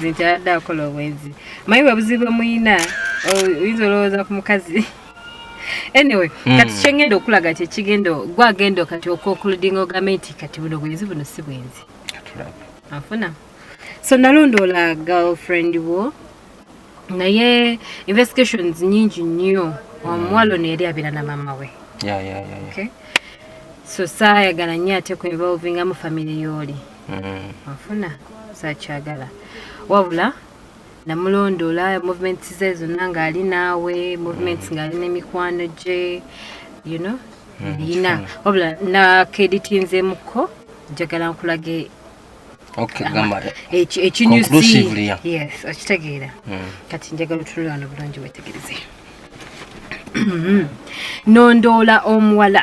nkyadde akola obwenzi mayi babuzibu muyina oyinza olowooza ku mukazi anyway kati kyengenda okulaga kyekigenda gwagenda kati okokuludinga ogamenti kati buno bwenzi buno si bwenzi afuna so nalondoola girlfriend wo naye investigations nyingi nnyo omuwala ono yali abeera na mama we okay so saayagala nnyo ate ku involvinga mu family yooli afuna saakyagala wabula namulondoola movements ze zonna ng'ali naawe movements ng'ali n'emikwano gye you know yina wabula nakeeditinzeemuko njagala nkulage ekinyusi yes okitegeera kati njagala otunula wano bulungi wetegereze nondoola omuwala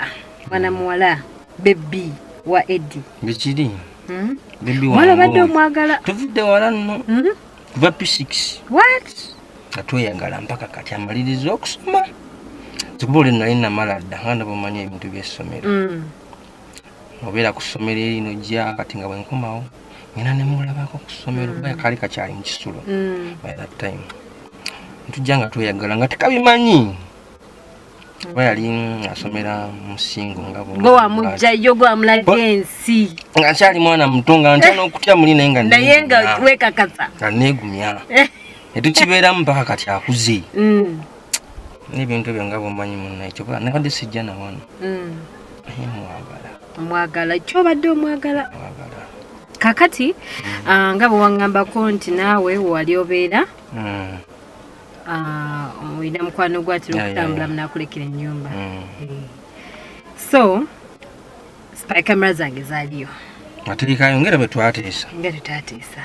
mwana muwala bebbi wa Eddie bikiri bebbi wala badde omwagala tuvudde wala nno kuva P6 what atweyagala mpaka kati amaliriza okusoma zikuba nali namala dda nga bw'omanyi ebintu by'essomero obeera ku ssomero erino jja kati nga bwenkomawo ngena ne mulabako ku ssomero kuba kaali kakyali mu kisulo by that time ntujja nga tweyagala nga tekabimanyi kuba yali asomera musingo nga gwe wamugjayo gwe wamulaga ensi nga kyali mwana muto nga ntya n'okutya muli naye nga wekakasa nga neegumya netukibeeramu mpaka kati akuze n'ebintu ebyo nga bw'omanyi munnaye kyokka nakadde sijja na wano omwagala kyobadde omwagala kakati nga bwe waŋŋambako nti naawe wali obeera olina mukwano gwatira okutambula munakulekera ennyumba so spy camera zange zaaliyo aterekayo ngera bwe twateesa nga tutateesa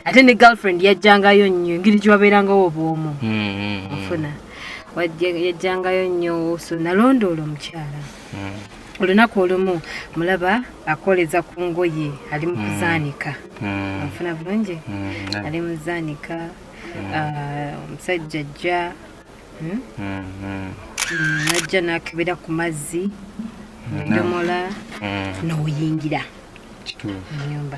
ate ne girlfriend yajjangayo nnyo engeri gyewabeerangawo obwomu ofuna yajjangayo nnyo so nalondoola omukyala olunaku olumu mulaba akoleza ku ngoye ali mu kuzaanika ofuna bulungi ali mu zaanika omusajja ajja najja nakebera ku mazzi edomola n'oyingira mu nyumba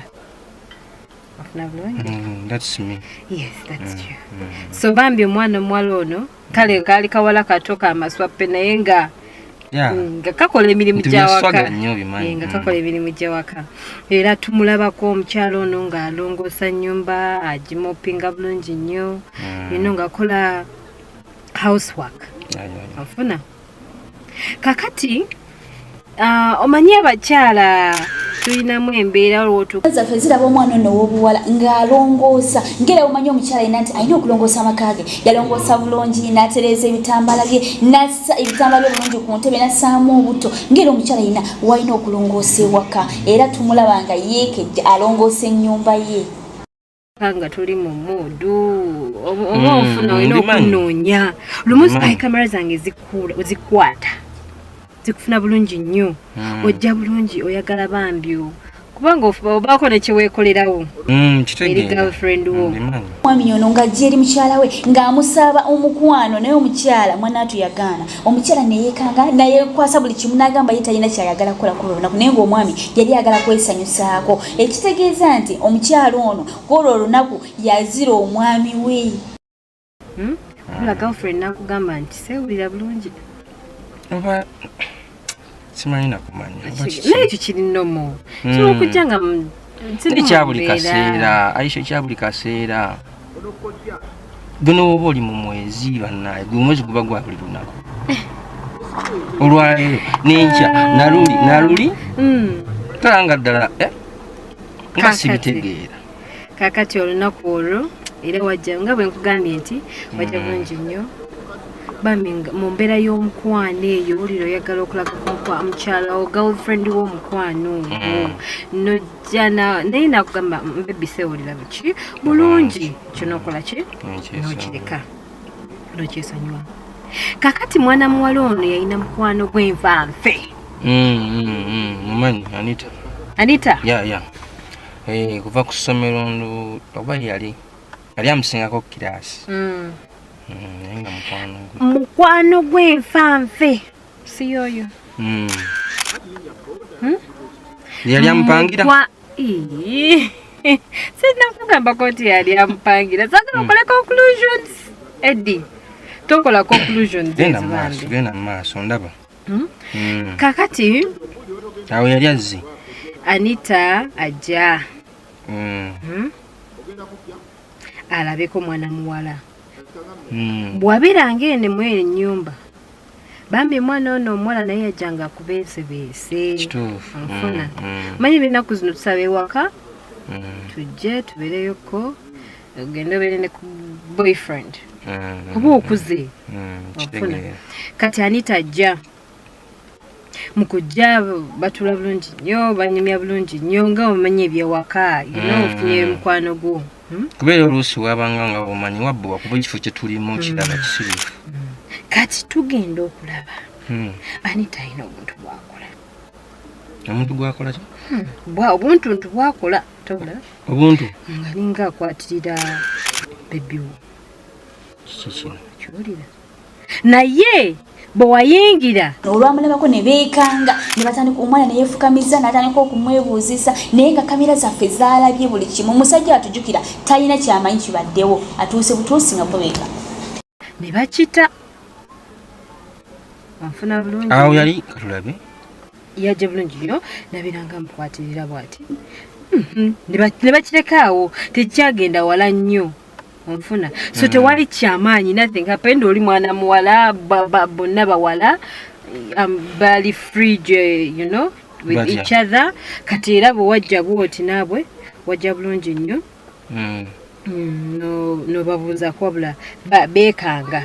ofuna bulungi yes that's true so bambi omwana omuwala ono kale kaali kawala kato ka maswappe naye nga kakola emirimu gyawaka nga kakola emirimu gyawaka era tumulabako omukyalo ono ng'alongoosa nnyumba agimopinga bulungi nnyo ino ng'akola housework afuna kakati omanyi abakyala tulinamu embeera zaffe ziraba omwana ono ow'obuwala ng'alongoosa ngera omanyi omukyala yina nti alina okulongoosa amaka ge yalongoosa bulungi n'atereeza ebitambaala bye nassa ebitambaala bye bulungi ku ntebe nassaamu obuto ngera omukyala yina walina okulongoosa ewaka era tumulaba nga yeekejja alongoosa ennyumba ye nga tuli mu muudu oba ofuna olina okunoonya lumu spy camera zange zikwata zikufuna bulungi nnyo ojja bulungi oyagala bambyo kubanga obaako nekyeweekolerawo eri girlfriend wo mwami ono ng'ajja eri mukyala we ng'amusaba omukwano naye omukyala mwanaatu yagaana omukyala neyeekanga nayekwasa buli kimu n'agamba ye talina kyayagala kukola kuli olunaku naye ng'omwami yali agala kwesanyusaako ekitegeeza nti omukyala ono kwolwo olunaku yazira omwami we la girlfriend nakugamba nti seewulira bulungi oba simanyi nakumanya naye ekyo kiri nnomo kiba okujja nga ekyabuli kaseera aisha ekyabuli kaseera guno woba oli mu mwezi bannaye gwe omwezi guba gwa buli lunaku olwaleero n'enkya naluli talanga ddala nga sibitegeera kakati olunaku olwo era wajja nga bwe nkugambye nti wajja bulungi nnyo bambi mu mbeera y'omukwano eyo oliro oyagala okulaga mukyala wo girlfriend w'omukwano ogwo nojja naye nakugamba mbebbi seewulira buki bulungi kyonokola ki nokireka nokyesonyiwa kakati mwana muwala ono yalina mukwano gw'enfanfe mumanyi Anita kuva ku ssomero oba yali amusingako kiraasi mukwano gw'enfanfe si yoyo yali amupangira Sina kugamba koti yali ampangira. Saka okole conclusions. Eddie. Tokola conclusions. Genda maaso ndaba. Kakati awo yali azzi. Anita ajja. Alabeko mwana muwala. Bwabira ngende mwere nyumba. Bambi mwana ono omuwala naye yajjanga kubeesebeese. Anfuna. Manyi binaku zino tusabe waka. Tujje tubereyoko. Ogenda obeere ne ku boyfriend. Kuba okuze. Anfuna. Kati Anita ajja. Mukujja batula bulungi nnyo, banyumya bulungi nnyo nga omanyi ebyewaka, ofunye mukwano gwo. Kubeera oluusi wabanga nga omanyi wabbuwa kuba ekifo kye tulimu kirala kisirifu. Kati tugenda okulaba. Anita alina obuntu bwakola. Omuntu gwakola ki? Obuntu bwakola. Tobulaba? Obuntu? Nga linga akwatirira bebiwo. Kiki kino? Kiwulira. Naye bwe wayingira olwamulabako ne beekanga ne batandika omwana ne yeefukamiza n'atandika okumwebuuzisa naye nga kamera zaffe zaalabye buli kimu omusajja atujjukira talina kyamanyi kibaddewo atuuse butuusi nga bobeeka ne bakita anfuna bulungi awo yali katulabe yajja bulungi nnyo nabiranga mukwatirira bw'ati ne bakirekaawo tekyagenda wala nnyo onfuna so tewali kyamaanyi nothing happened oli mwana muwala bonna bawala bali free with each other kati era bwe wajja bwoti naabwe wajja bulungi nnyo no babuuza kwabula beekanga